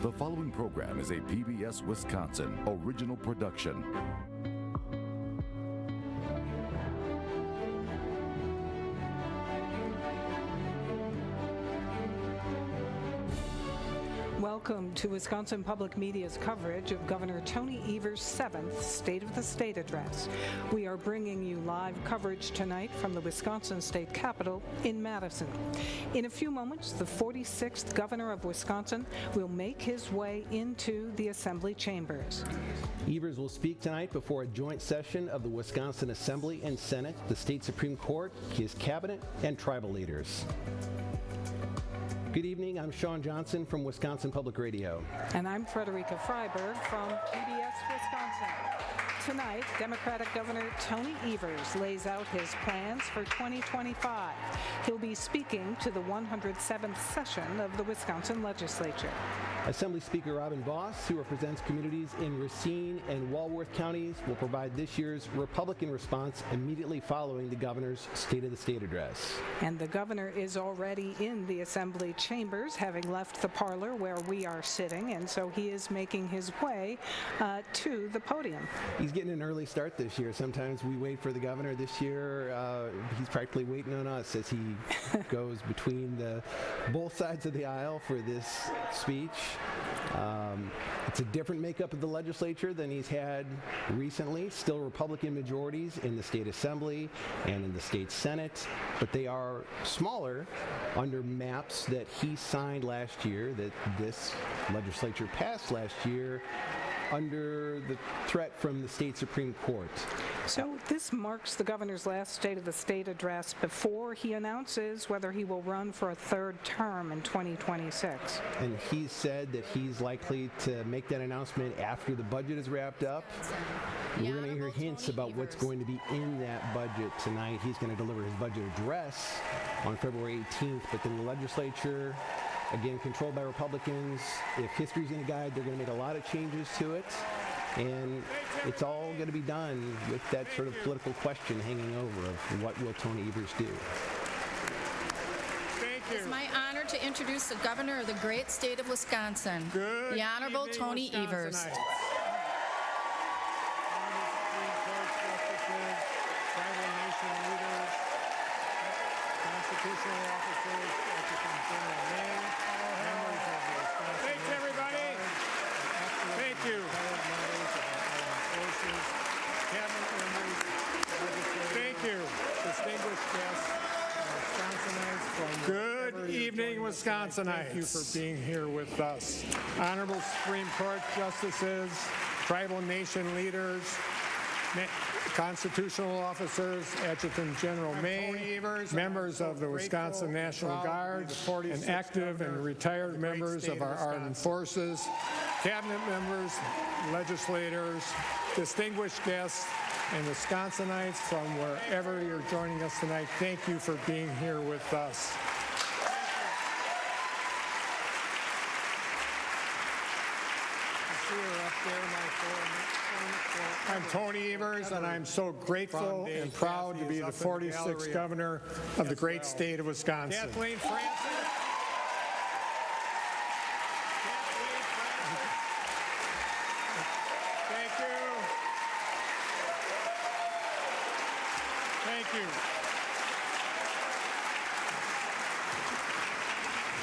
The following program is a PBS Wisconsin original production. Welcome to Wisconsin Public Media's coverage of Governor Tony Evers' 7th State of the State Address. We are bringing you live coverage tonight from the Wisconsin State Capitol in Madison. In a few moments, the 46th Governor of Wisconsin will make his way into the Assembly chambers. Evers will speak tonight before a joint session of the Wisconsin Assembly and Senate, the state Supreme Court, his cabinet, and tribal leaders. Good evening, I'm Sean Johnson from Wisconsin Public Radio. And I'm Frederica Freiberg from PBS Wisconsin. Tonight, Democratic Governor Tony Evers lays out his plans for 2025. He'll be speaking to the 107th session of the Wisconsin Legislature. Assembly Speaker Robin Voss, who represents communities in Racine and Walworth counties, will provide this year's Republican response immediately following the governor's State of the State address. And the governor is already in the Assembly chambers, having left the parlor where we are sitting, and so he is making his way to the podium. He's getting an early start this year. Sometimes we wait for the governor. This year, he's practically waiting on us as he goes between both sides of the aisle for this speech. It's a different makeup of the legislature than he's had recently. Still Republican majorities in the state assembly and in the state senate, but they are smaller under maps that he signed last year, that this legislature passed last year under the threat from the state Supreme Court. So this marks the governor's last State of the State address before he announces whether he will run for a third term in 2026. And he said that he's likely to make that announcement after the budget is wrapped up. We're going to hear hints about what's going to be in that budget tonight. He's going to deliver his budget address on February 18th, but then the legislature, again, controlled by Republicans. If history's any guide, they're going to make a lot of changes to it. And it's all going to be done with that sort of political question hanging over of what will Tony Evers do. Thank you. It's my honor to introduce the governor of the great state of Wisconsin, the Honorable Tony Evers. Constitutional officers, thanks, everybody. Thank you. Thank you. Distinguished guests, Wisconsinites from good evening, Wisconsinites. Thank you for being here with us. Honorable Supreme Court justices, tribal nation leaders, constitutional officers, Adjutant General May, members of the Wisconsin National Guard, and active and retired members of our armed forces, cabinet members, legislators, distinguished guests, and Wisconsinites from wherever you're joining us tonight. Thank you for being here with us. I'm Tony Evers, and I'm so grateful and proud to be the 46th governor of the great state of Wisconsin. Kathleen Francis. Thank you. Thank you.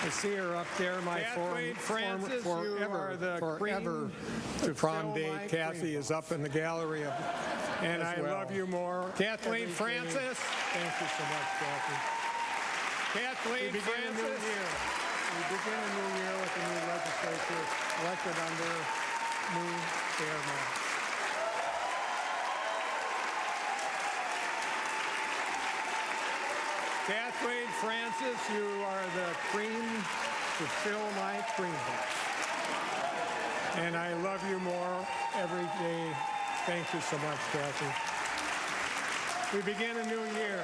I see her up there, my forever to prom date. Kathy is up in the gallery, and I love you more. Kathleen Francis. Thank you so much, Kathy. Kathleen Francis. We begin a new year with a new legislature elected under new fair maps. Kathleen Francis, you are the cream to fill my cream box. And I love you more every day. Thank you so much, Kathy. We begin a new year.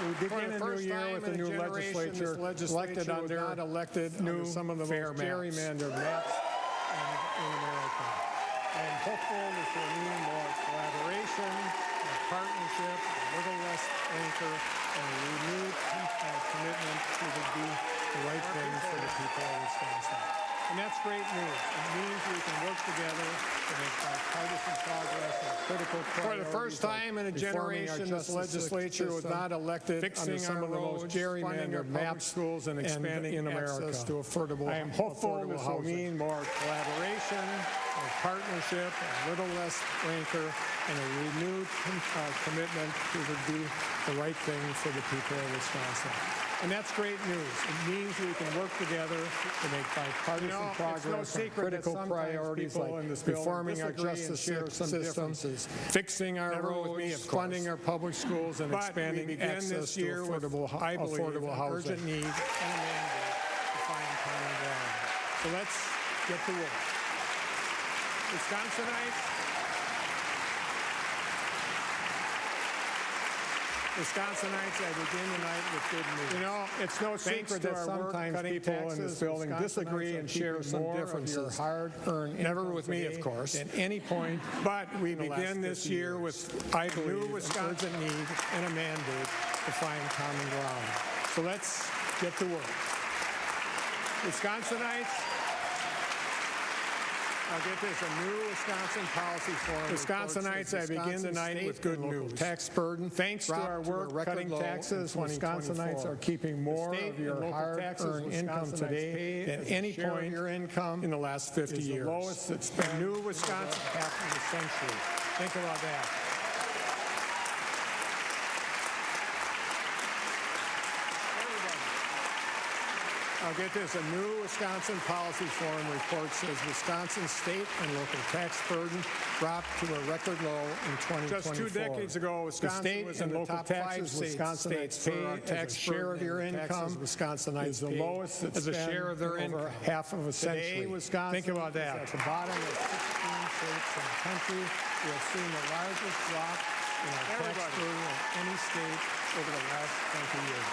We begin a new year with a new legislature elected under some of the most gerrymandered maps in America. I am hopeful this will mean more collaboration, more partnership, a little less anchor, and a renewed commitment to do the right thing for the people of Wisconsin. And that's great news. It means we can work together to make bipartisan progress on critical priorities. For the first time in a generation, this legislature was not elected under some of the most gerrymandered maps, schools, and expanding in America to affordable. I am hopeful this will mean more collaboration, more partnership, a little less rancor, and a renewed commitment to do the right thing for the people of Wisconsin. And that's great news. It means we can work together to make bipartisan progress on critical priorities like reforming our justice system, fixing our roads, funding our public schools, and expanding access to affordable housing. Urgent need and a mandate to find common ground. So let's get to work. Wisconsinites, I begin tonight with good news. You know, it's no secret that sometimes people in this building disagree and share some differences. Hard-earned, never with me, of course, at any point. But we begin this year with, I believe, an urgent need and a mandate to find common ground. So let's get to work. Wisconsinites, I'll get this, a new Wisconsin policy forum. Wisconsinites, I begin tonight with good news. Tax burden, thanks to our work cutting taxes, Wisconsinites are keeping more of your hard-earned income today than any point in your income in the last 50 years. The lowest it's been. New Wisconsin half of a century. Think about that. I'll get this. A new Wisconsin Policy Forum report says Wisconsin's state and local tax burden dropped to a record low in 2024. Just 2 decades ago, Wisconsin was in the top 5 Wisconsinites pay tax share of your income. Wisconsinites is the lowest as a share of their income. Half of a century. Today, Wisconsin, think about that. At the bottom of 16 states in the country, we have seen the largest drop in our tax burden of any state over the last 20 years.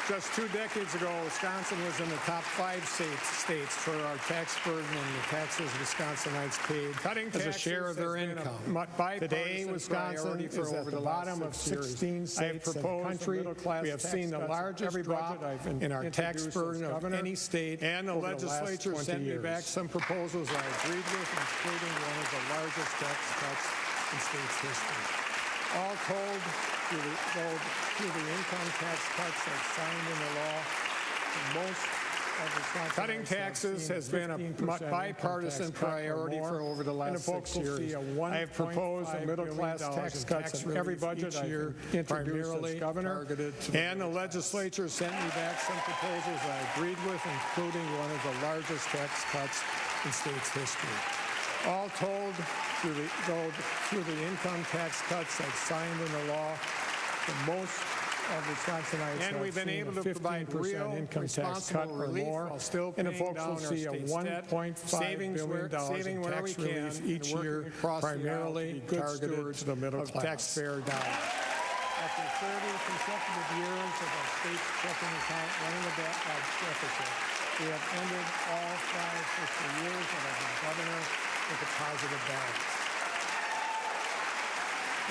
Just 2 decades ago, Wisconsin was in the top 5 states for our tax burden and the taxes Wisconsinites paid as a share of their income. Today, Wisconsin is at the bottom of 16 states in the country. We have seen the largest drop in our tax burden of any state. And the legislature sent me back some proposals I agreed with, including one of the largest tax cuts in state's history. All told, through the income tax cuts that's signed into law, most of Wisconsin cutting taxes has been a bipartisan priority for over the last 6 years. I have proposed a middle-class tax cuts in every budget each year, primarily governor, and the legislature sent me back some proposals I agreed with, including one of the largest tax cuts in state's history. All told, through the income tax cuts that's signed into law, the most of Wisconsinites and we've been able to provide real income tax cut or more, and the folks will see a $1.5 billion in tax relief each year, primarily targeted to the middle class. Taxpayer dollars. After 30 consecutive years of our state's checking account running a deficit, we have ended all 5 fiscal years that I've been governor with a positive balance.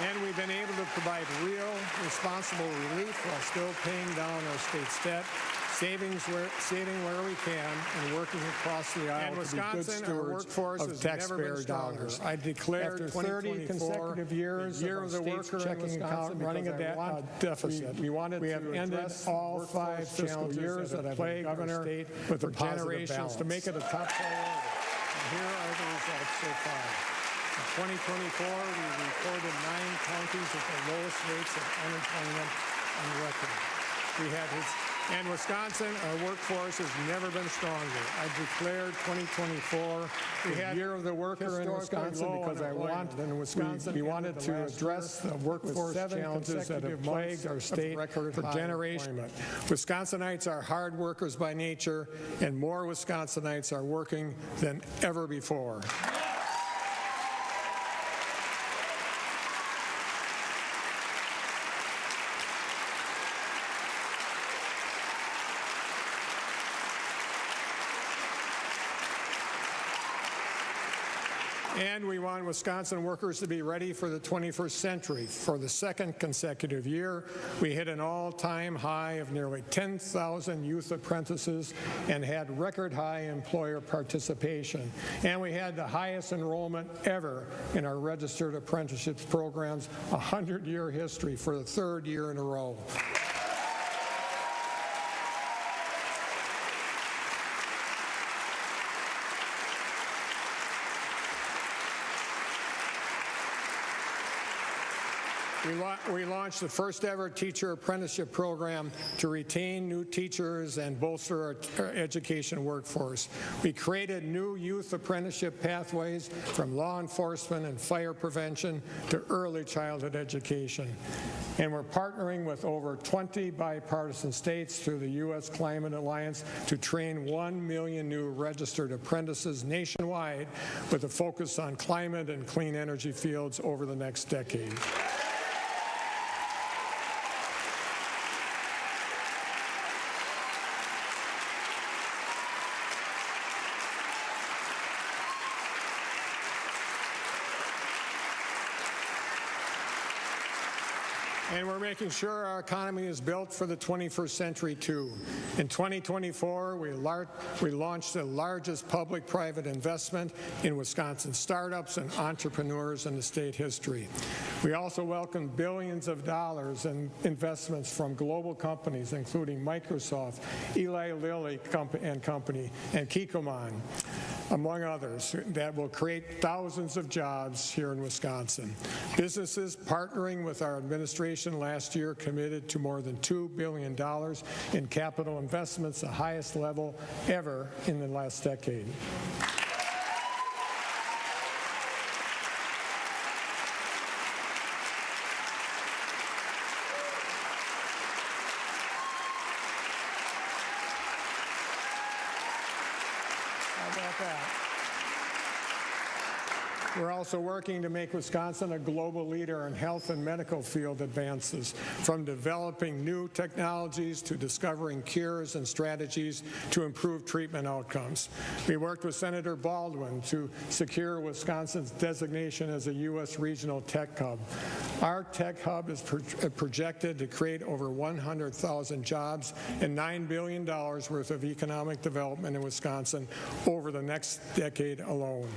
And we've been able to provide real, responsible relief while still paying down our state's debt, saving where we can, and working across the aisle to be good stewards of taxpayer dollars. I declared after 30 consecutive years of the worker checking account running a deficit. We have ended all 5 fiscal years that I've been governor with a generations to make it a top priority. And here are the results so far. In 2024, we recorded 9 counties with the lowest rates of unemployment on record. And Wisconsin, our workforce has never been stronger. I declared 2024 the year of the worker in Wisconsin because we wanted to address the workforce challenges that have plagued our state for generations. Wisconsinites are hard workers by nature, and more Wisconsinites are working than ever before. And we want Wisconsin workers to be ready for the 21st century. For the second consecutive year, we hit an all-time high of nearly 10,000 youth apprentices and had record high employer participation. And we had the highest enrollment ever in our registered apprenticeships programs, a 100-year history for the third year in a row. We launched the first ever teacher apprenticeship program to retain new teachers and bolster our education workforce. We created new youth apprenticeship pathways from law enforcement and fire prevention to early childhood education. And we're partnering with over 20 bipartisan states through the U.S. Climate Alliance to train 1 million new registered apprentices nationwide with a focus on climate and clean energy fields over the next decade. And we're making sure our economy is built for the 21st century, too. In 2024, we launched the largest public-private investment in Wisconsin startups and entrepreneurs in the state history. We also welcomed billions of dollars in investments from global companies, including Microsoft, Eli Lilly and Company, and Kikkoman, among others, that will create thousands of jobs here in Wisconsin. Businesses partnering with our administration last year committed to more than $2 billion in capital investments, the highest level ever in the last decade. We're also working to make Wisconsin a global leader in health and medical field advances, from developing new technologies to discovering cures and strategies to improve treatment outcomes. We worked with Senator Baldwin to secure Wisconsin's designation as a U.S. regional tech hub. Our tech hub is projected to create over 100,000 jobs and $9 billion worth of economic development in Wisconsin over the next decade alone.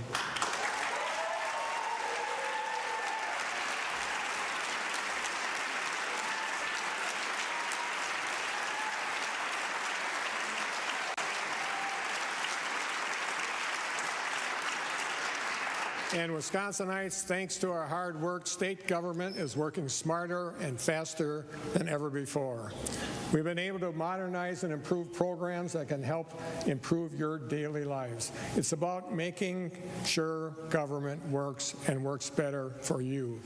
And Wisconsinites, thanks to our hard work, state government is working smarter and faster than ever before. We've been able to modernize and improve programs that can help improve your daily lives. It's about making sure government works and works better for you.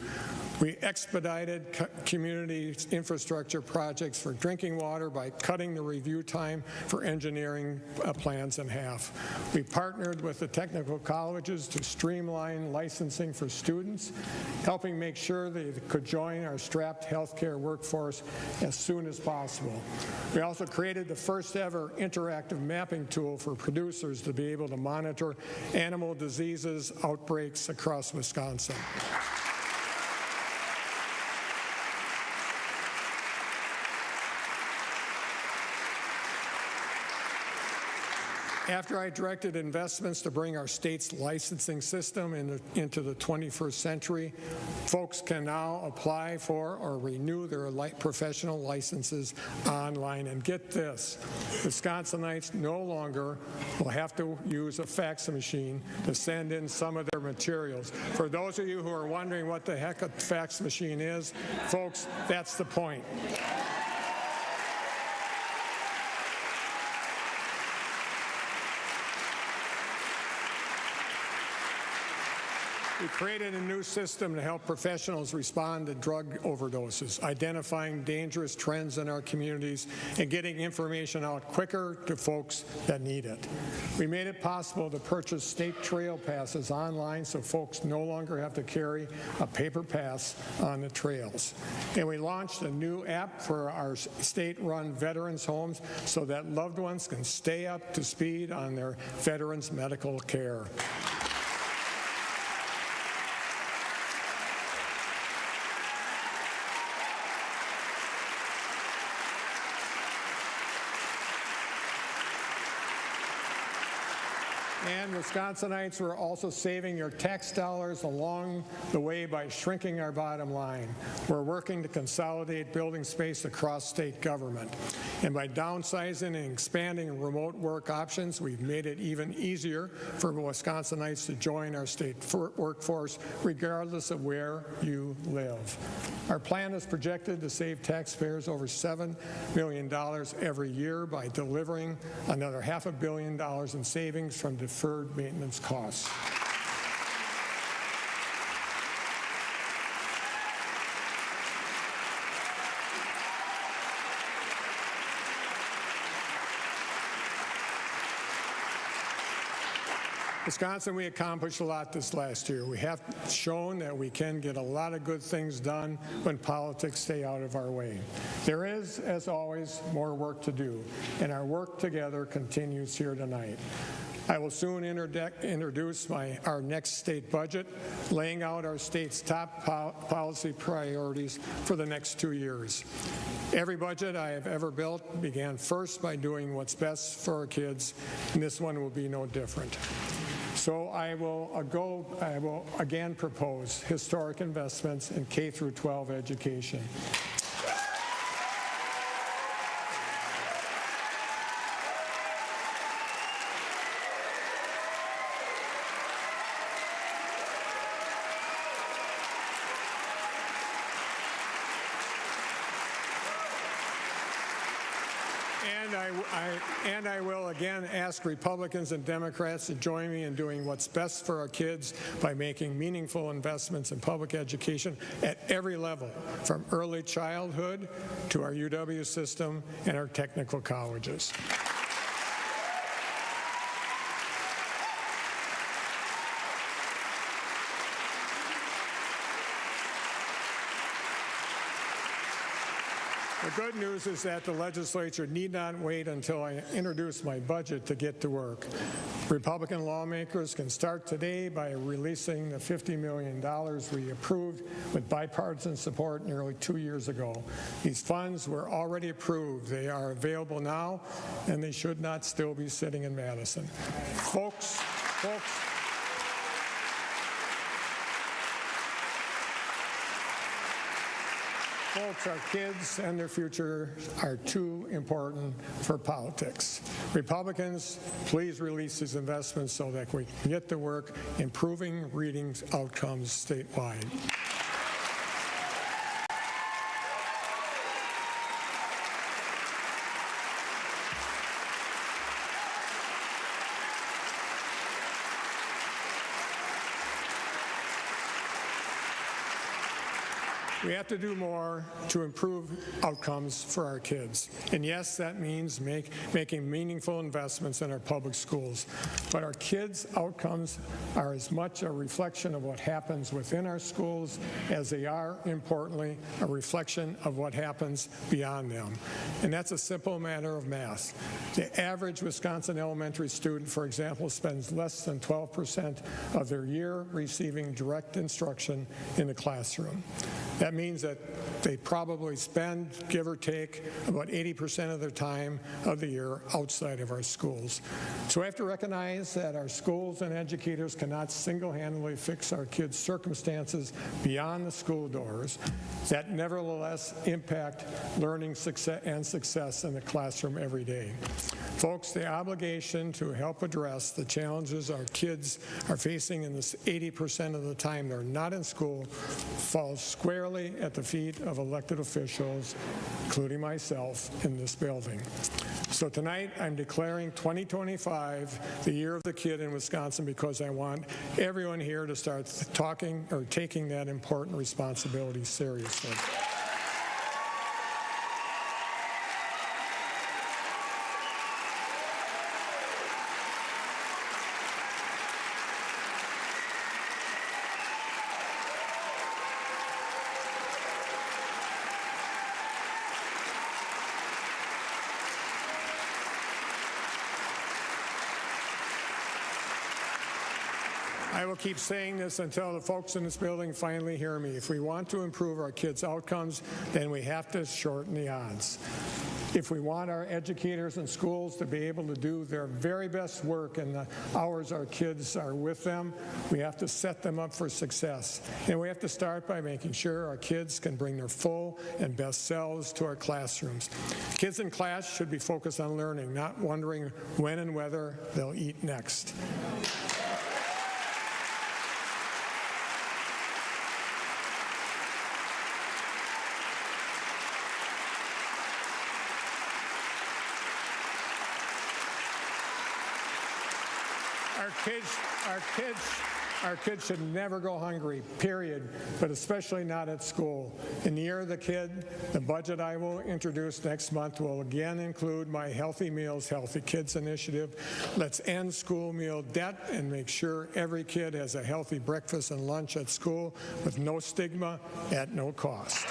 We expedited community infrastructure projects for drinking water by cutting the review time for engineering plans in half. We partnered with the technical colleges to streamline licensing for students, helping make sure they could join our strapped healthcare workforce as soon as possible. We also created the first ever interactive mapping tool for producers to be able to monitor animal diseases outbreaks across Wisconsin. After I directed investments to bring our state's licensing system into the 21st century, folks can now apply for or renew their professional licenses online. And get this, Wisconsinites no longer will have to use a fax machine to send in some of their materials. For those of you who are wondering what the heck a fax machine is, folks, that's the point. We created a new system to help professionals respond to drug overdoses, identifying dangerous trends in our communities and getting information out quicker to folks that need it. We made it possible to purchase state trail passes online so folks no longer have to carry a paper pass on the trails. And we launched a new app for our state-run veterans homes so that loved ones can stay up to speed on their veterans' medical care. And Wisconsinites, we're also saving your tax dollars along the way by shrinking our bottom line. We're working to consolidate building space across state government. And by downsizing and expanding remote work options, we've made it even easier for Wisconsinites to join our state workforce regardless of where you live. Our plan is projected to save taxpayers over $7 million every year by delivering another $500 million in savings from deferred maintenance costs. Wisconsin, we accomplished a lot this last year. We have shown that we can get a lot of good things done when politics stay out of our way. There is, as always, more work to do, and our work together continues here tonight. I will soon introduce our next state budget, laying out our state's top policy priorities for the next 2 years. Every budget I have ever built began first by doing what's best for our kids, and this one will be no different. So I will again propose historic investments in K-12 education. And I will again ask Republicans and Democrats to join me in doing what's best for our kids by making meaningful investments in public education at every level, from early childhood to our UW system and our technical colleges. The good news is that the legislature need not wait until I introduce my budget to get to work. Republican lawmakers can start today by releasing the $50 million we approved with bipartisan support nearly 2 years ago. These funds were already approved. They are available now, and they should not still be sitting in Madison. Folks, our kids and their future are too important for politics. Republicans, please release these investments so that we can get to work improving reading outcomes statewide. We have to do more to improve outcomes for our kids. And yes, that means making meaningful investments in our public schools. But our kids' outcomes are as much a reflection of what happens within our schools as they are, importantly, a reflection of what happens beyond them. And that's a simple matter of math. The average Wisconsin elementary student, for example, spends less than 12% of their year receiving direct instruction in the classroom. That means that they probably spend, give or take, about 80% of their time of the year outside of our schools. So we have to recognize that our schools and educators cannot single-handedly fix our kids' circumstances beyond the school doors that nevertheless impact learning success in the classroom every day. Folks, the obligation to help address the challenges our kids are facing in this 80% of the time they're not in school falls squarely at the feet of elected officials, including myself, in this building. So tonight, I'm declaring 2025 the year of the kid in Wisconsin because I want everyone here to start taking that important responsibility seriously. I will keep saying this until the folks in this building finally hear me. If we want to improve our kids' outcomes, then we have to shorten the odds. If we want our educators and schools to be able to do their very best work in the hours our kids are with them, we have to set them up for success. And we have to start by making sure our kids can bring their full and best selves to our classrooms. Kids in class should be focused on learning, not wondering when and whether they'll eat next. Our kids should never go hungry, period, but especially not at school. In the Year of the Kid, the budget I will introduce next month will again include my Healthy Meals, Healthy Kids initiative. Let's end school meal debt and make sure every kid has a healthy breakfast and lunch at school with no stigma at no cost.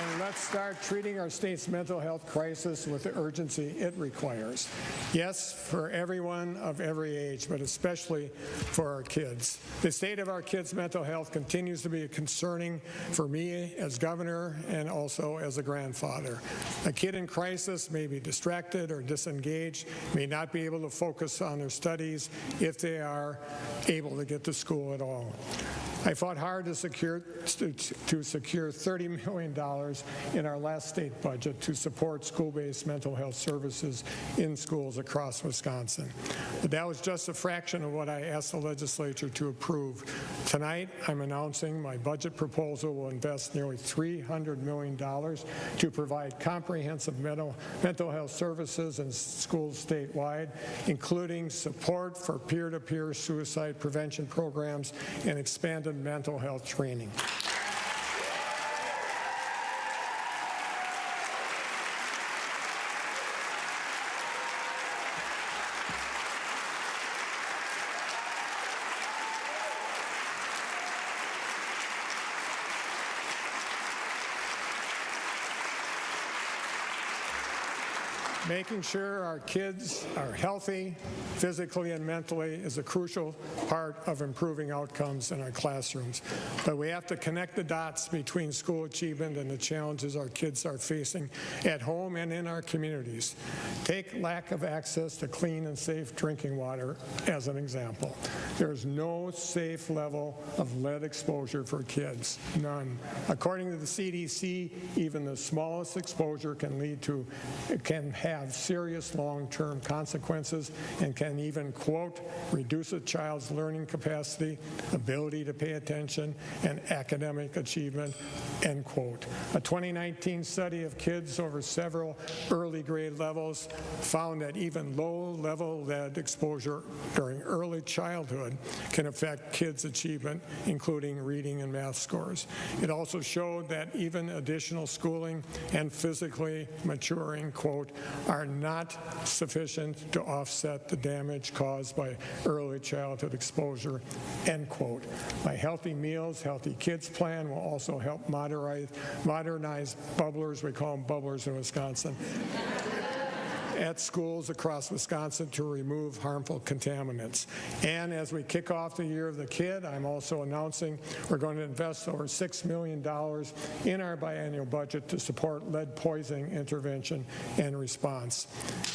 And let's start treating our state's mental health crisis with the urgency it requires. Yes, for everyone of every age, but especially for our kids. The state of our kids' mental health continues to be concerning for me as governor and also as a grandfather. A kid in crisis may be distracted or disengaged, may not be able to focus on their studies if they are able to get to school at all. I fought hard to secure $30 million in our last state budget to support school-based mental health services in schools across Wisconsin. But that was just a fraction of what I asked the legislature to approve. Tonight, I'm announcing my budget proposal will invest nearly $300 million to provide comprehensive mental health services in schools statewide, including support for peer-to-peer suicide prevention programs and expanded mental health training. Making sure our kids are healthy, physically and mentally, is a crucial part of improving outcomes in our classrooms. But we have to connect the dots between school achievement and the challenges our kids are facing at home and in our communities. Take lack of access to clean and safe drinking water as an example. There's no safe level of lead exposure for kids, none. According to the CDC, even the smallest exposure can have serious long-term consequences and can even, quote, reduce a child's learning capacity, ability to pay attention, and academic achievement, end quote. A 2019 study of kids over several early grade levels found that even low-level lead exposure during early childhood can affect kids' achievement, including reading and math scores. It also showed that even additional schooling and physically maturing, quote, are not sufficient to offset the damage caused by early childhood exposure, end quote. My Healthy Meals, Healthy Kids plan will also help modernize bubblers, we call them bubblers in Wisconsin, at schools across Wisconsin to remove harmful contaminants. And as we kick off the Year of the Kid, I'm also announcing we're going to invest over $6 million in our biennial budget to support lead poisoning intervention and response.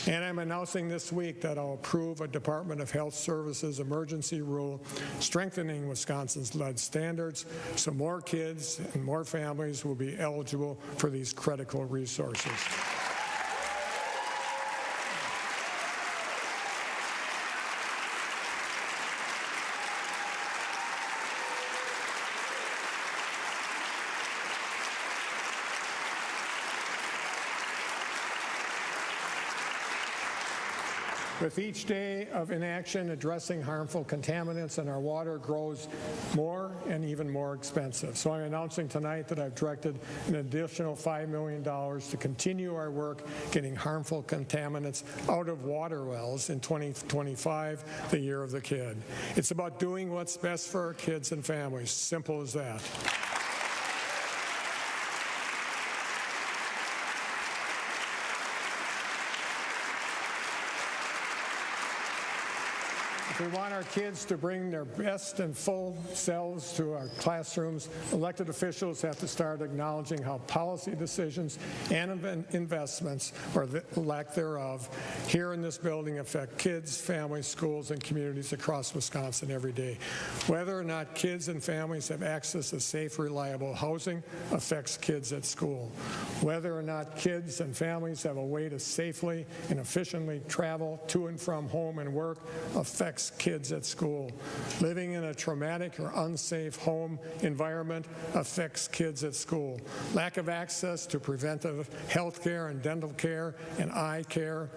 And I'm announcing this week that I'll approve a Department of Health Services emergency rule strengthening Wisconsin's lead standards so more kids and more families will be eligible for these critical resources. With each day of inaction addressing harmful contaminants in our water grows more and even more expensive. So I'm announcing tonight that I've directed an additional $5 million to continue our work getting harmful contaminants out of water wells in 2025, the year of the kid. It's about doing what's best for our kids and families. Simple as that. If we want our kids to bring their best and full selves to our classrooms, elected officials have to start acknowledging how policy decisions and investments, or the lack thereof, here in this building affect kids, families, schools, and communities across Wisconsin every day. Whether or not kids and families have access to safe, reliable housing affects kids at school. Whether or not kids and families have a way to safely and efficiently travel to and from home and work affects kids at school. Living in a traumatic or unsafe home environment affects kids at school. Lack of access to preventive health care and dental care and eye care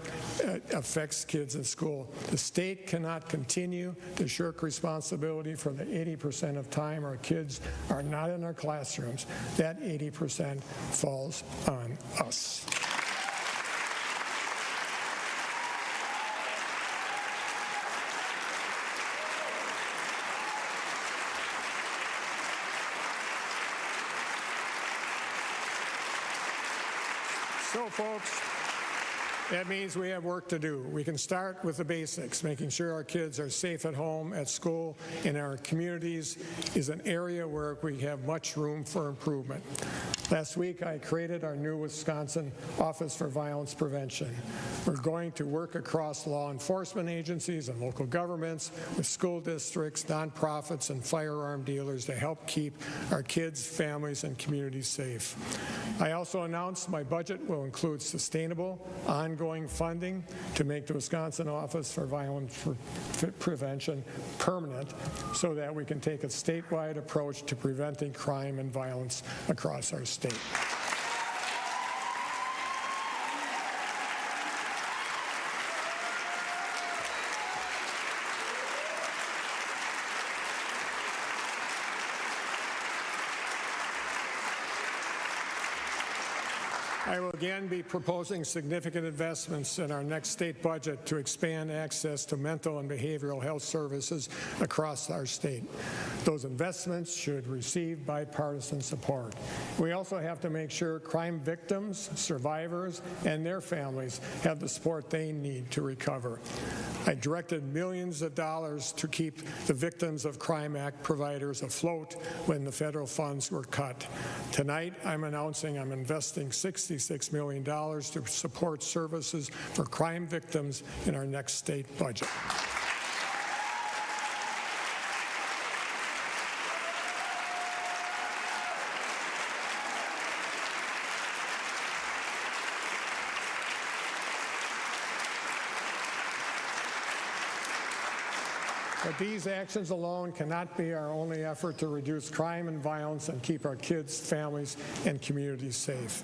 affects kids at school. The state cannot continue to shirk responsibility for the 80% of time our kids are not in our classrooms. That 80% falls on us. So, folks, that means we have work to do. We can start with the basics. Making sure our kids are safe at home, at school, in our communities is an area where we have much room for improvement. Last week, I created our new Wisconsin Office for Violence Prevention. We're going to work across law enforcement agencies and local governments, with school districts, nonprofits, and firearm dealers to help keep our kids, families, and communities safe. I also announced my budget will include sustainable, ongoing funding to make the Wisconsin Office for Violence Prevention permanent, so that we can take a statewide approach to preventing crime and violence across our state. I will again be proposing significant investments in our next state budget to expand access to mental and behavioral health services across our state. Those investments should receive bipartisan support. We also have to make sure crime victims, survivors, and their families have the support they need to recover. I directed millions of dollars to keep the Victims of Crime Act providers afloat when the federal funds were cut. Tonight, I'm announcing I'm investing $66 million to support services for crime victims in our next state budget. But these actions alone cannot be our only effort to reduce crime and violence and keep our kids, families, and communities safe.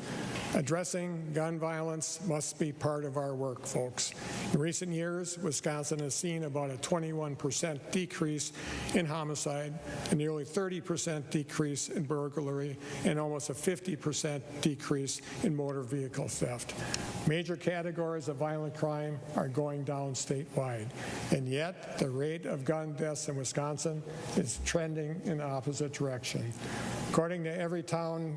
Addressing gun violence must be part of our work, folks. In recent years, Wisconsin has seen about a 21% decrease in homicide, a nearly 30% decrease in burglary, and almost a 50% decrease in motor vehicle theft. Major categories of violent crime are going down statewide, and yet the rate of gun deaths in Wisconsin is trending in the opposite direction. According to Everytown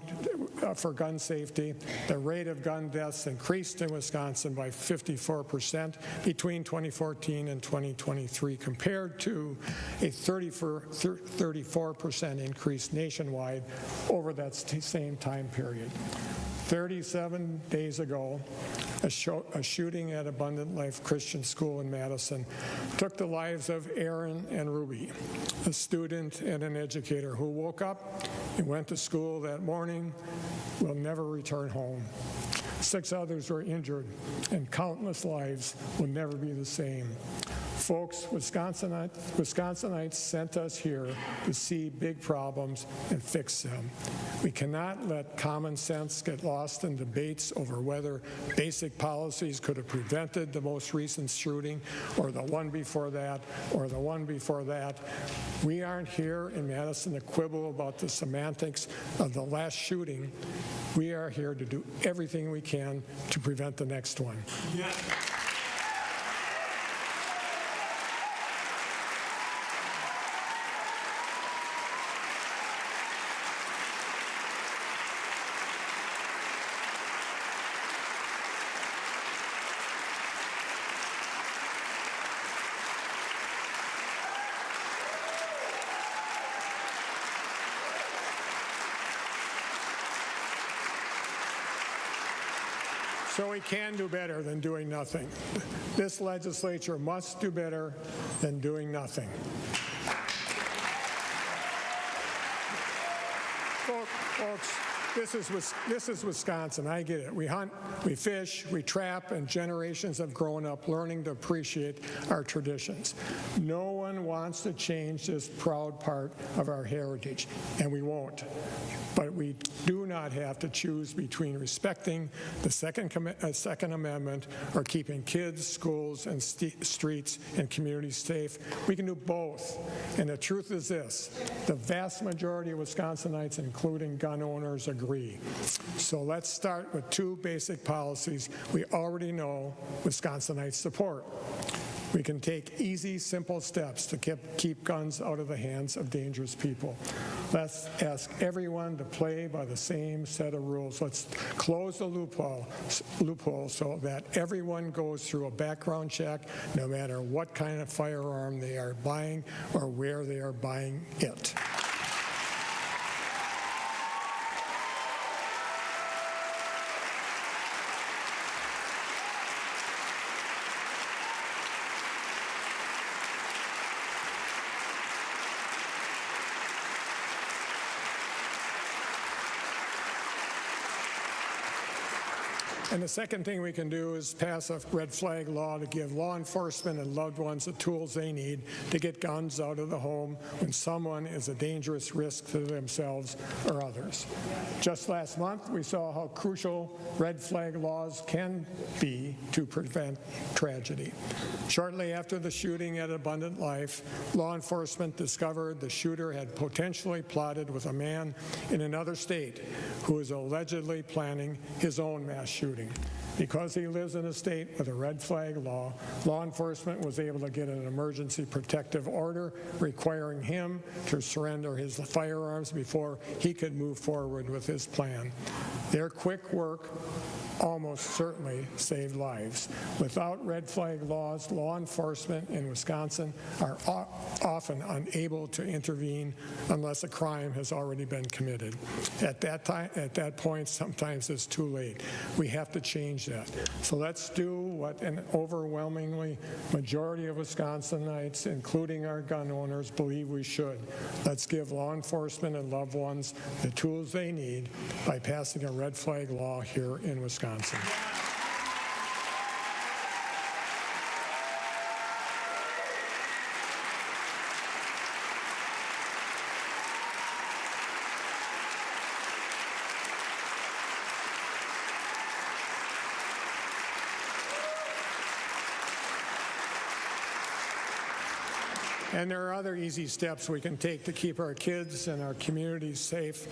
for Gun Safety, the rate of gun deaths increased in Wisconsin by 54% between 2014 and 2023, compared to a 34% increase nationwide over that same time period. 37 days ago, a shooting at Abundant Life Christian School in Madison took the lives of Aaron and Ruby, a student and an educator who woke up and went to school that morning, will never return home. 6 others were injured, and countless lives will never be the same. Folks, Wisconsinites sent us here to see big problems and fix them. We cannot let common sense get lost in debates over whether basic policies could have prevented the most recent shooting, or the one before that, or the one before that. We aren't here in Madison to quibble about the semantics of the last shooting. We are here to do everything we can to prevent the next one. Yeah. So we can do better than doing nothing. This legislature must do better than doing nothing. Folks, this is Wisconsin. I get it. We hunt, we fish, we trap, and generations have grown up learning to appreciate our traditions. No one wants to change this proud part of our heritage, and we won't. But we do not have to choose between respecting the Second Amendment or keeping kids, schools, and streets and communities safe. We can do both. And the truth is this: the vast majority of Wisconsinites, including gun owners, agree. So let's start with two basic policies we already know Wisconsinites support. We can take easy, simple steps to keep guns out of the hands of dangerous people. Let's ask everyone to play by the same set of rules. Let's close the loophole so that everyone goes through a background check, no matter what kind of firearm they are buying or where they are buying it. And the second thing we can do is pass a red flag law to give law enforcement and loved ones the tools they need to get guns out of the home when someone is a dangerous risk to themselves or others. Just last month, we saw how crucial red flag laws can be to prevent tragedy. Shortly after the shooting at Abundant Life, law enforcement discovered the shooter had potentially plotted with a man in another state who was allegedly planning his own mass shooting. Because he lives in a state with a red flag law, law enforcement was able to get an emergency protective order requiring him to surrender his firearms before he could move forward with his plan. Their quick work almost certainly saved lives. Without red flag laws, law enforcement in Wisconsin are often unable to intervene unless a crime has already been committed. At that point, sometimes it's too late. We have to change that. So let's do what an overwhelmingly majority of Wisconsinites, including our gun owners, believe we should. Let's give law enforcement and loved ones the tools they need by passing a red flag law here in Wisconsin. And there are other easy steps we can take to keep our kids and our communities safe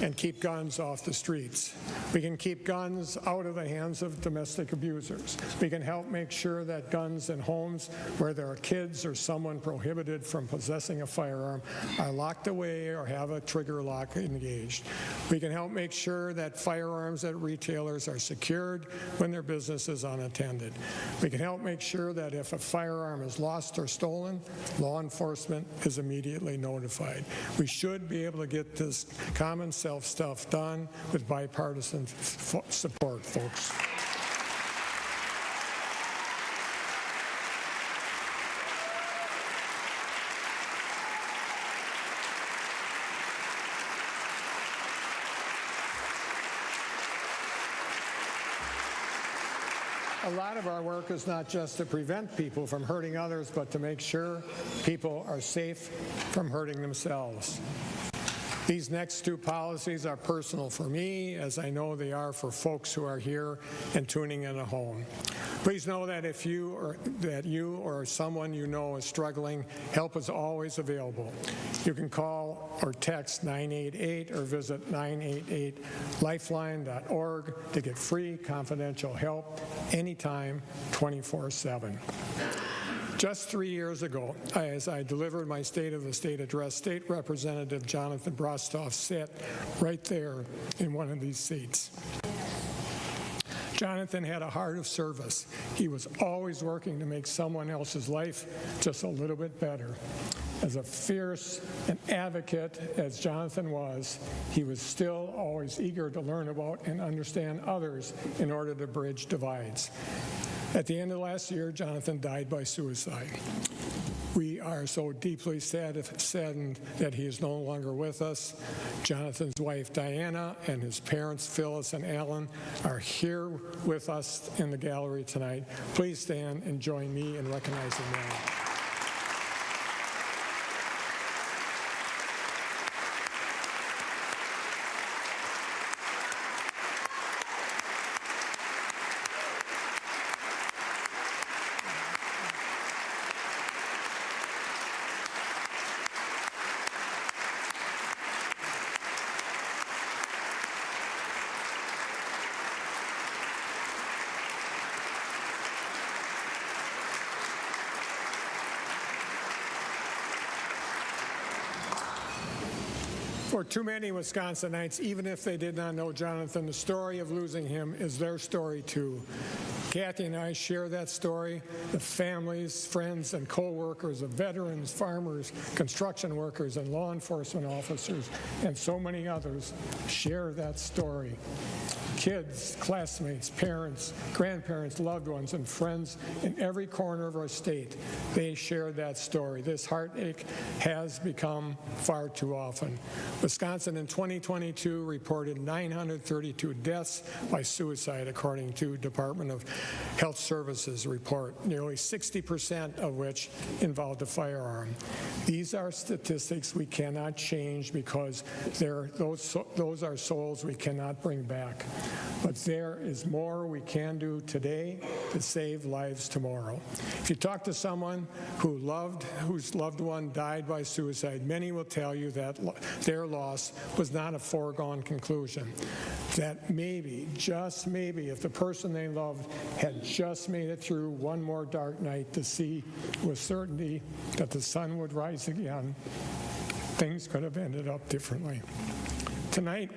and keep guns off the streets. We can keep guns out of the hands of domestic abusers. We can help make sure that guns in homes where there are kids or someone prohibited from possessing a firearm are locked away or have a trigger lock engaged. We can help make sure that firearms at retailers are secured when their business is unattended. We can help make sure that if a firearm is lost or stolen, law enforcement is immediately notified. We should be able to get this common sense stuff done with bipartisan support, folks. a lot of our work is not just to prevent people from hurting others, but to make sure people are safe from hurting themselves. These next two policies are personal for me, as I know they are for folks who are here and tuning in at home. Please know that if you or someone you know is struggling, help is always available. You can call or text 988 or visit 988lifeline.org to get free confidential help anytime, 24/7. Just 3 years ago, as I delivered my State of the State address, State Representative Jonathan Brostoff sat right there in one of these seats. Jonathan had a heart of service. He was always working to make someone else's life just a little bit better. As a fierce and advocate as Jonathan was, he was still always eager to learn about and understand others in order to bridge divides. At the end of last year, Jonathan died by suicide. We are so deeply saddened that he is no longer with us. Jonathan's wife, Diana, and his parents, Phyllis and Alan, are here with us in the gallery tonight. Please stand and join me in recognizing them. For too many Wisconsinites, even if they did not know Jonathan, the story of losing him is their story too. Kathy and I share that story. The families, friends, and co-workers of veterans, farmers, construction workers, and law enforcement officers, and so many others share that story. Kids, classmates, parents, grandparents, loved ones, and friends in every corner of our state, they share that story. This heartache has become far too often. Wisconsin in 2022 reported 932 deaths by suicide, according to Department of Health Services report, nearly 60% of which involved a firearm. These are statistics we cannot change because those are souls we cannot bring back. But there is more we can do today to save lives tomorrow. If you talk to someone whose loved one died by suicide, many will tell you that their loss was not a foregone conclusion. That maybe, just maybe, if the person they loved had just made it through one more dark night to see with certainty that the sun would rise again, things could have ended up differently. Tonight,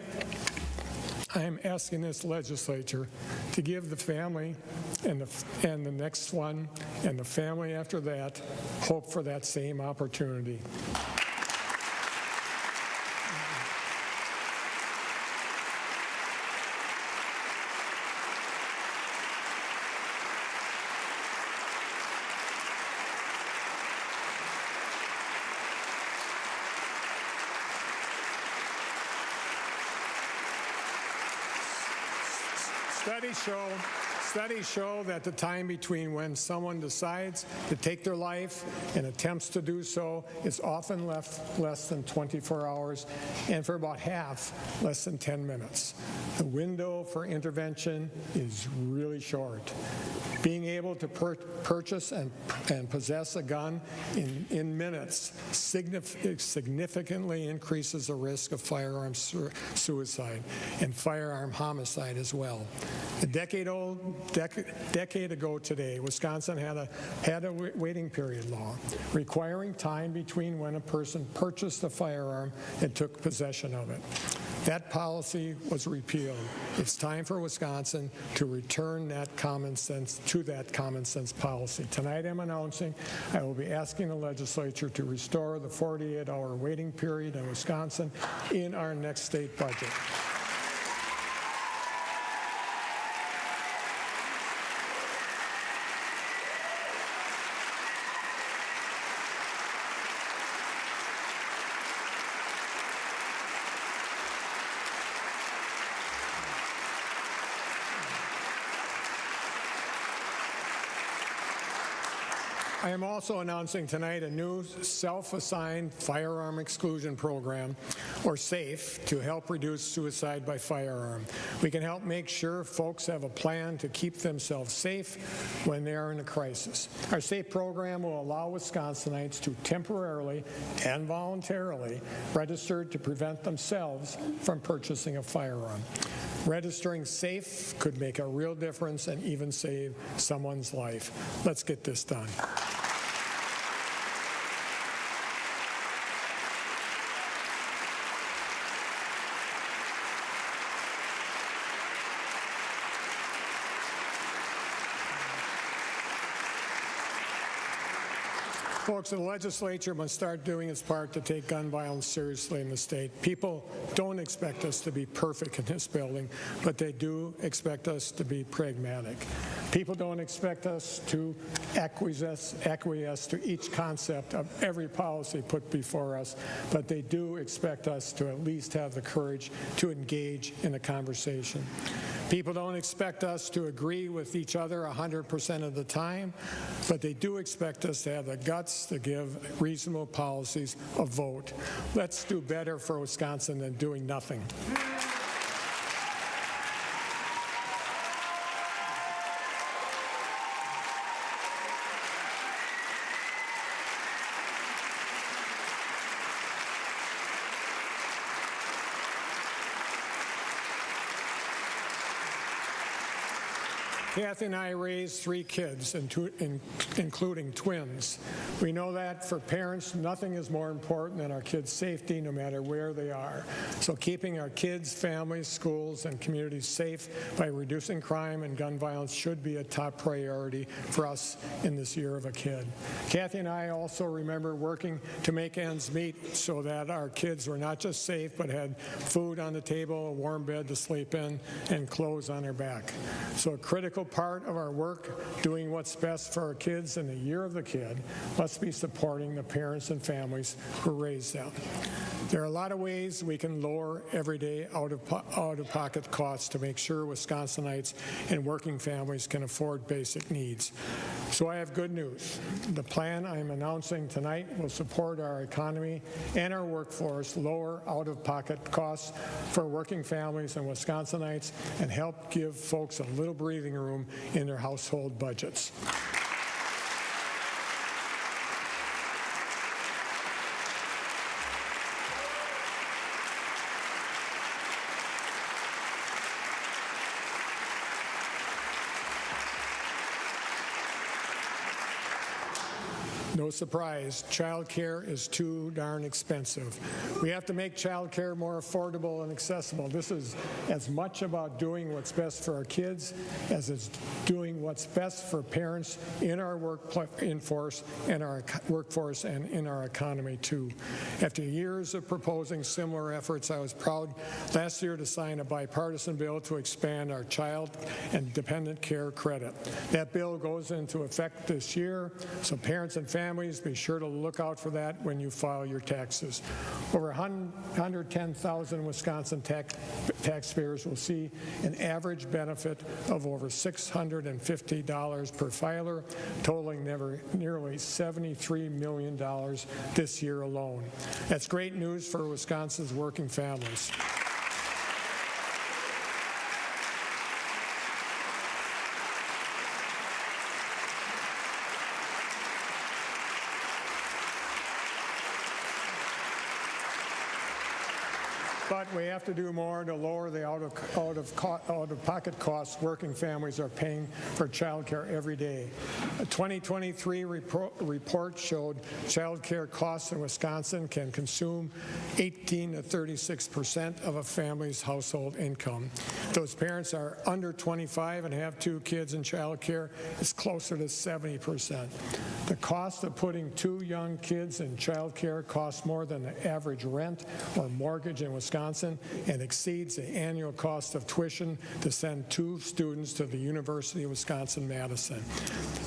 I am asking this legislature to give the family and the next one and the family after that hope for that same opportunity. Studies show that the time between when someone decides to take their life and attempts to do so is often less than 24 hours, and for about half, less than 10 minutes. The window for intervention is really short. Being able to purchase and possess a gun in minutes significantly increases the risk of firearm suicide and firearm homicide as well. A decade ago today, Wisconsin had a waiting period law requiring time between when a person purchased a firearm and took possession of it. That policy was repealed. It's time for Wisconsin to return that common sense policy. Tonight I'm announcing I will be asking the legislature to restore the 48-hour waiting period in Wisconsin in our next state budget. I am also announcing tonight a new self-assigned firearm exclusion program, or SAFE, to help reduce suicide by firearm. We can help make sure folks have a plan to keep themselves safe when they are in a crisis. Our SAFE program will allow Wisconsinites to temporarily and voluntarily register to prevent themselves from purchasing a firearm. Registering SAFE could make a real difference and even save someone's life. Let's get this done. Folks, the legislature must start doing its part to take gun violence seriously in the state. People don't expect us to be perfect in this building, but they do expect us to be pragmatic. People don't expect us to acquiesce to each concept of every policy put before us, but they do expect us to at least have the courage to engage in a conversation. People don't expect us to agree with each other 100% of the time, but they do expect us to have the guts to give reasonable policies a vote. Let's do better for Wisconsin than doing nothing. Kathy and I raised 3 kids, including twins. We know that for parents, nothing is more important than our kids' safety, no matter where they are. So keeping our kids, families, schools, and communities safe by reducing crime and gun violence should be a top priority for us in this year of a kid. Kathy and I also remember working to make ends meet so that our kids were not just safe, but had food on the table, a warm bed to sleep in, and clothes on their back. So a critical part of our work, doing what's best for our kids in the year of the kid, must be supporting the parents and families who raise them. There are a lot of ways we can lower everyday out-of-pocket costs to make sure Wisconsinites and working families can afford basic needs. So I have good news. The plan I am announcing tonight will support our economy and our workforce, lower out-of-pocket costs for working families and Wisconsinites, and help give folks a little breathing room in their household budgets. No surprise, child care is too darn expensive. We have to make child care more affordable and accessible. This is as much about doing what's best for our kids as it's doing what's best for parents in our workforce and in our economy too. After years of proposing similar efforts, I was proud last year to sign a bipartisan bill to expand our child and dependent care credit. That bill goes into effect this year, so parents and families, be sure to look out for that when you file your taxes. Over 110,000 Wisconsin taxpayers will see an average benefit of over $650 per filer, totaling nearly $73 million this year alone. That's great news for Wisconsin's working families. But we have to do more to lower the out-of-pocket costs working families are paying for child care every day. A 2023 report showed child care costs in Wisconsin can consume 18 to 36% of a family's household income. If those parents are under 25 and have 2 kids in child care, it's closer to 70%. The cost of putting 2 young kids in child care costs more than the average rent or mortgage in Wisconsin and exceeds the annual cost of tuition to send 2 students to the University of Wisconsin-Madison.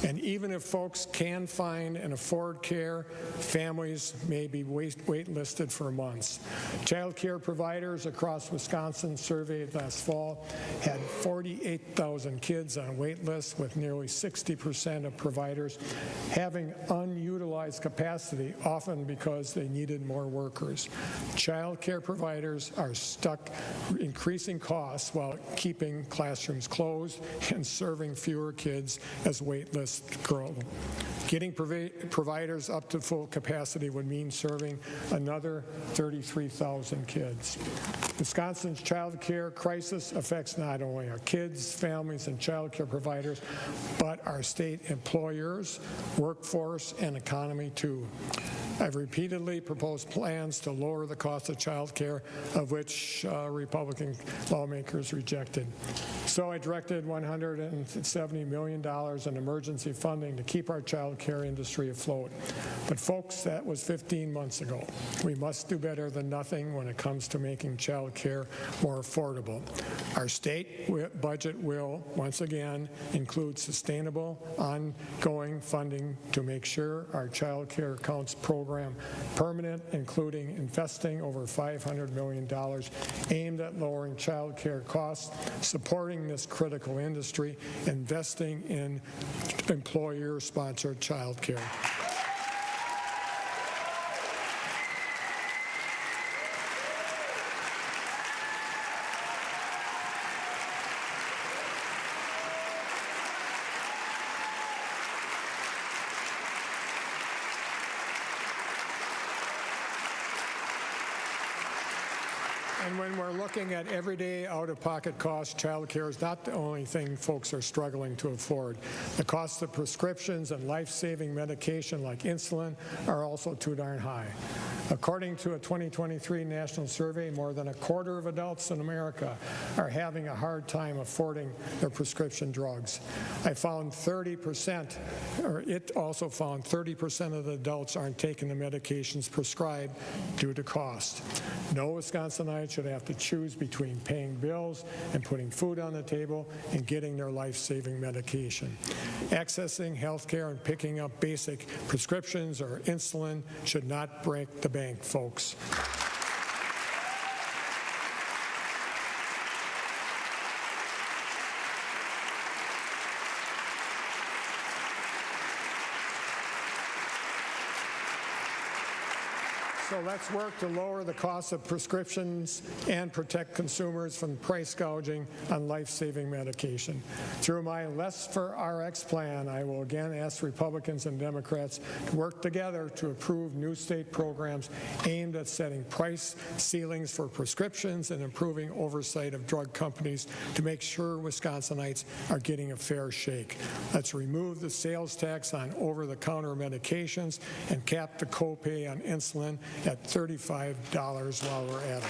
And even if folks can find and afford care, families may be wait-listed for months. Child care providers across Wisconsin surveyed last fall had 48,000 kids on wait lists, with nearly 60% of providers having unutilized capacity, often because they needed more workers. Child care providers are stuck increasing costs while keeping classrooms closed and serving fewer kids as wait lists grow. Getting providers up to full capacity would mean serving another 33,000 kids. Wisconsin's child care crisis affects not only our kids, families, and child care providers, but our state employers, workforce, and economy too. I've repeatedly proposed plans to lower the cost of child care, of which Republican lawmakers rejected. So I directed $170 million in emergency funding to keep our child care industry afloat. But folks, that was 15 months ago. We must do better than nothing when it comes to making child care more affordable. Our state budget will, once again, include sustainable, ongoing funding to make sure our child care accounts program permanent, including investing over $500 million aimed at lowering child care costs, supporting this critical industry, investing in employer-sponsored child care. And when we're looking at everyday out-of-pocket costs, child care is not the only thing folks are struggling to afford. The cost of prescriptions and life-saving medication like insulin are also too darn high. According to a 2023 national survey, more than a quarter of adults in America are having a hard time affording their prescription drugs. It also found 30% of the adults aren't taking the medications prescribed due to cost. No Wisconsinites should have to choose between paying bills and putting food on the table and getting their life-saving medication. Accessing health care and picking up basic prescriptions or insulin should not break the bank, folks. So let's work to lower the cost of prescriptions and protect consumers from price gouging on life-saving medication. Through my Less for RX plan, I will again ask Republicans and Democrats to work together to approve new state programs aimed at setting price ceilings for prescriptions and improving oversight of drug companies to make sure Wisconsinites are getting a fair shake. Let's remove the sales tax on over-the-counter medications and cap the copay on insulin at $35 while we're at it.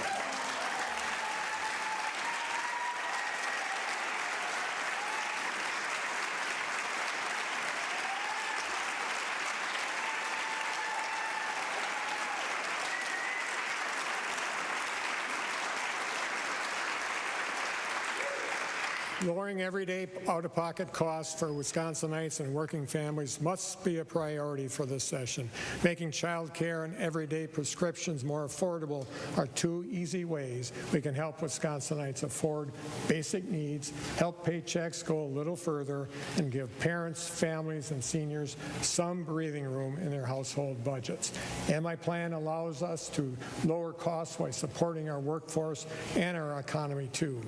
Lowering everyday out-of-pocket costs for Wisconsinites and working families must be a priority for this session. Making child care and everyday prescriptions more affordable are two easy ways we can help Wisconsinites afford basic needs, help paychecks go a little further, and give parents, families, and seniors some breathing room in their household budgets. And my plan allows us to lower costs while supporting our workforce and our economy too.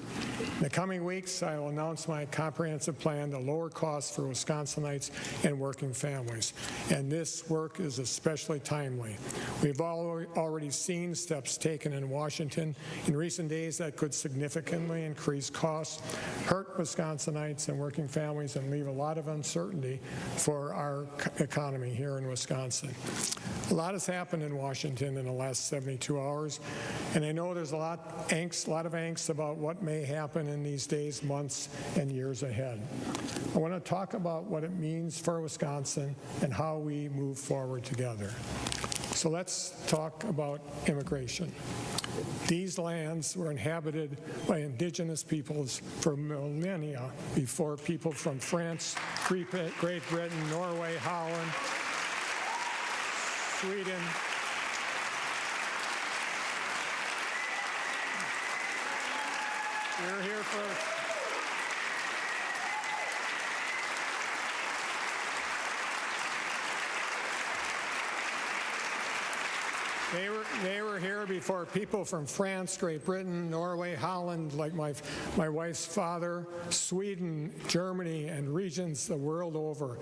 In the coming weeks, I will announce my comprehensive plan to lower costs for Wisconsinites and working families. And this work is especially timely. We've already seen steps taken in Washington in recent days that could significantly increase costs, hurt Wisconsinites and working families, and leave a lot of uncertainty for our economy here in Wisconsin. A lot has happened in Washington in the last 72 hours, and I know there's a lot of angst about what may happen in these days, months, and years ahead. I want to talk about what it means for Wisconsin and how we move forward together. So let's talk about immigration. These lands were inhabited by indigenous peoples for millennia before people from France, Great Britain, Norway, Holland, Sweden, we're here first. They were here before people from France, Great Britain, Norway, Holland, like my wife's father, Sweden, Germany, and regions the world over.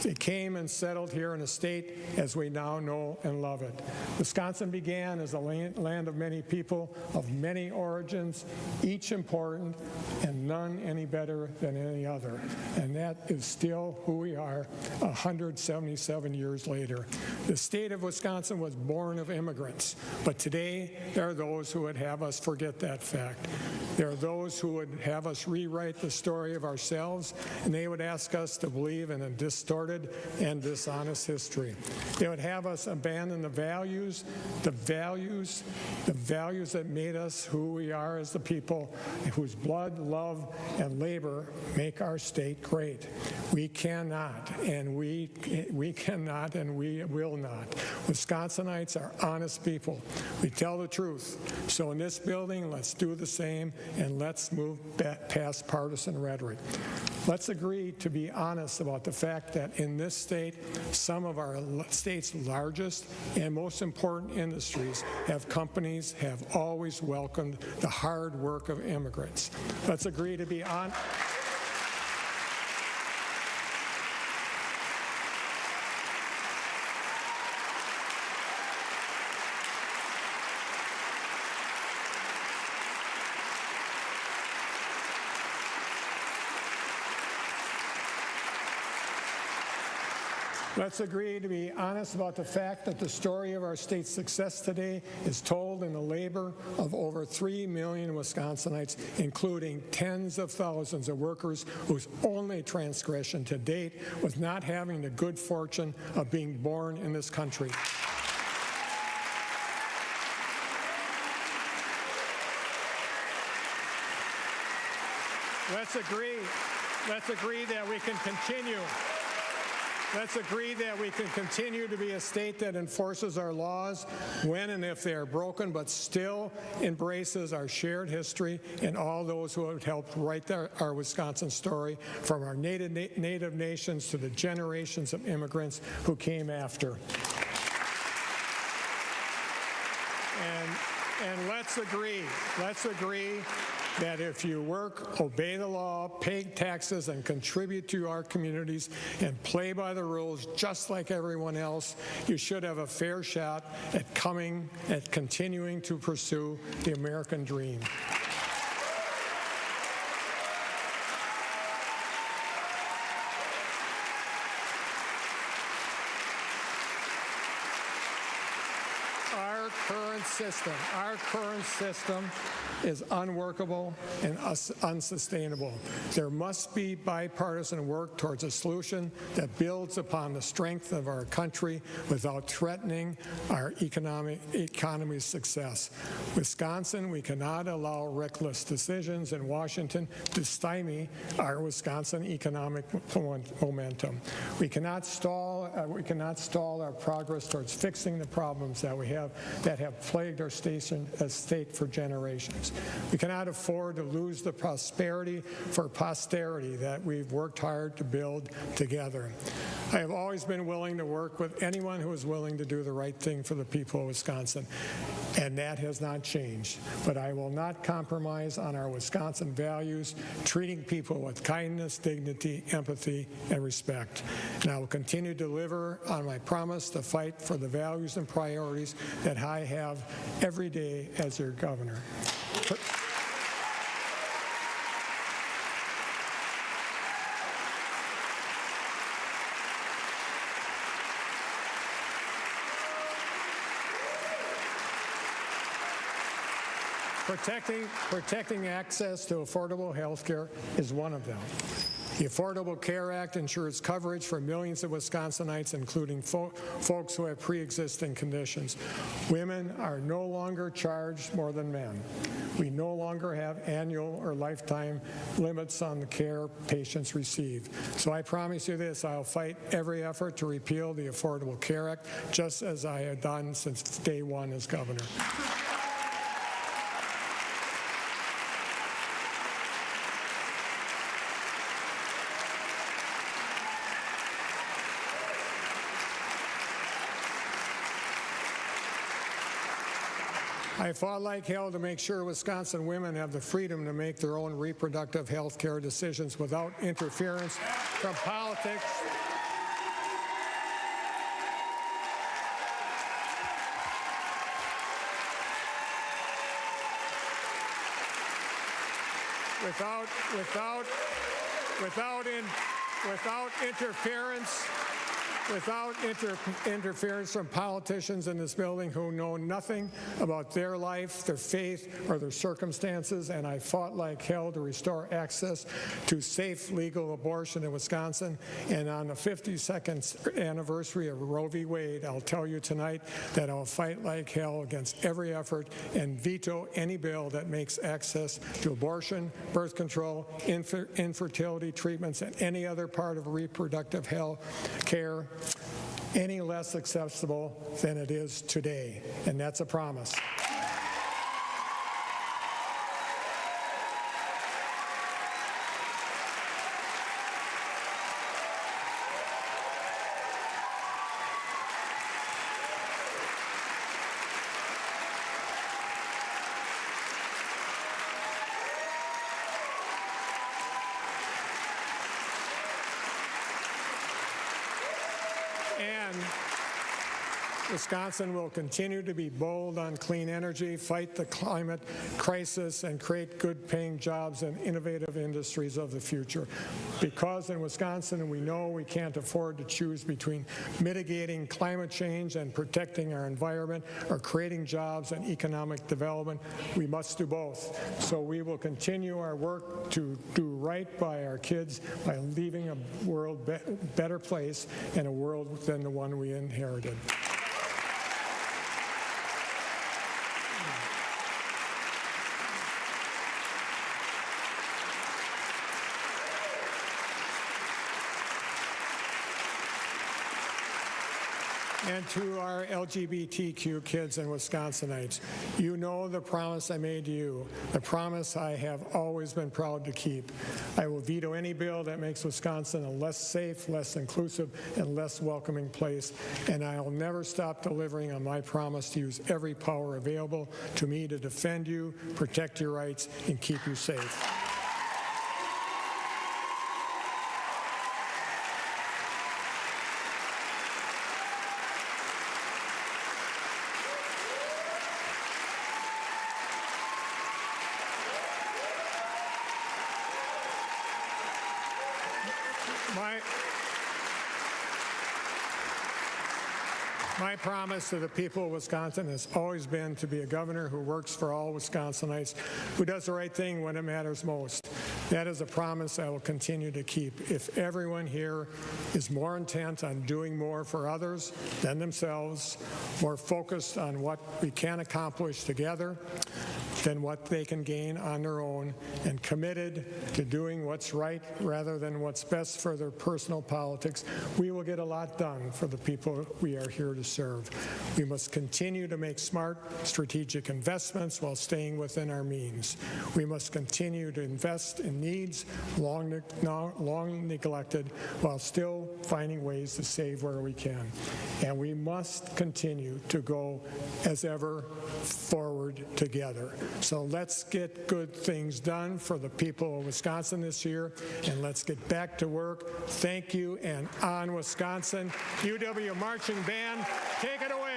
They came and settled here in a state as we now know and love it. Wisconsin began as a land of many people, of many origins, each important and none any better than any other. And that is still who we are 177 years later. The state of Wisconsin was born of immigrants, but today there are those who would have us forget that fact. There are those who would have us rewrite the story of ourselves, and they would ask us to believe in a distorted and dishonest history. They would have us abandon the values that made us who we are as the people whose blood, love, and labor make our state great. We cannot, and we will not. Wisconsinites are honest people. We tell the truth. So in this building, let's do the same, and let's move past partisan rhetoric. Let's agree to be honest about the fact that in this state, some of our state's largest and most important industries have always welcomed the hard work of immigrants. Let's agree to be honest. Let's agree to be honest about the fact that the story of our state's success today is told in the labor of over 3 million Wisconsinites, including tens of thousands of workers whose only transgression to date was not having the good fortune of being born in this country. Let's agree that we can continue. Let's agree that we can continue to be a state that enforces our laws when and if they are broken, but still embraces our shared history and all those who have helped write our Wisconsin story, from our native nations to the generations of immigrants who came after. And let's agree that if you work, obey the law, pay taxes, and contribute to our communities and play by the rules just like everyone else, you should have a fair shot at continuing to pursue the American dream. Our current system is unworkable and unsustainable. There must be bipartisan work towards a solution that builds upon the strength of our country without threatening our economy's success. Wisconsin, we cannot allow reckless decisions in Washington to stymie our Wisconsin economic momentum. We cannot stall our progress towards fixing the problems that have plagued our state for generations. We cannot afford to lose the prosperity for posterity that we've worked hard to build together. I have always been willing to work with anyone who is willing to do the right thing for the people of Wisconsin, and that has not changed. But I will not compromise on our Wisconsin values, treating people with kindness, dignity, empathy, and respect. And I will continue to deliver on my promise to fight for the values and priorities that I have every day as your governor. Protecting access to affordable health care is one of them. The Affordable Care Act ensures coverage for millions of Wisconsinites, including folks who have pre-existing conditions. Women are no longer charged more than men. We no longer have annual or lifetime limits on the care patients receive. So I promise you this, I'll fight every effort to repeal the Affordable Care Act, just as I have done since day one as governor. I fought like hell to make sure Wisconsin women have the freedom to make their own reproductive health care decisions without interference from politics. Without interference from politicians in this building who know nothing about their life, their faith, or their circumstances, and I fought like hell to restore access to safe, legal abortion in Wisconsin. And on the 52nd anniversary of Roe v. Wade, I'll tell you tonight that I'll fight like hell against every effort and veto any bill that makes access to abortion, birth control, infertility treatments, and any other part of reproductive health care any less accessible than it is today, and that's a promise. And Wisconsin will continue to be bold on clean energy, fight the climate crisis, and create good-paying jobs and innovative industries of the future. Because in Wisconsin we know we can't afford to choose between mitigating climate change and protecting our environment or creating jobs and economic development, we must do both. So we will continue our work to do right by our kids by leaving a world better place and a world than the one we inherited. And to our LGBTQ kids and Wisconsinites, you know the promise I made to you, the promise I have always been proud to keep. I will veto any bill that makes Wisconsin a less safe, less inclusive, and less welcoming place, and I'll never stop delivering on my promise to use every power available to me to defend you, protect your rights, and keep you safe. My promise to the people of Wisconsin has always been to be a governor who works for all Wisconsinites, who does the right thing when it matters most. That is a promise I will continue to keep. If everyone here is more intent on doing more for others than themselves, more focused on what we can accomplish together than what they can gain on their own, and committed to doing what's right rather than what's best for their personal politics, we will get a lot done for the people we are here to serve. We must continue to make smart, strategic investments while staying within our means. We must continue to invest in needs long neglected while still finding ways to save where we can. And we must continue to go as ever forward together. So let's get good things done for the people of Wisconsin this year, and let's get back to work. Thank you, and on Wisconsin. UW Marching Band, take it away.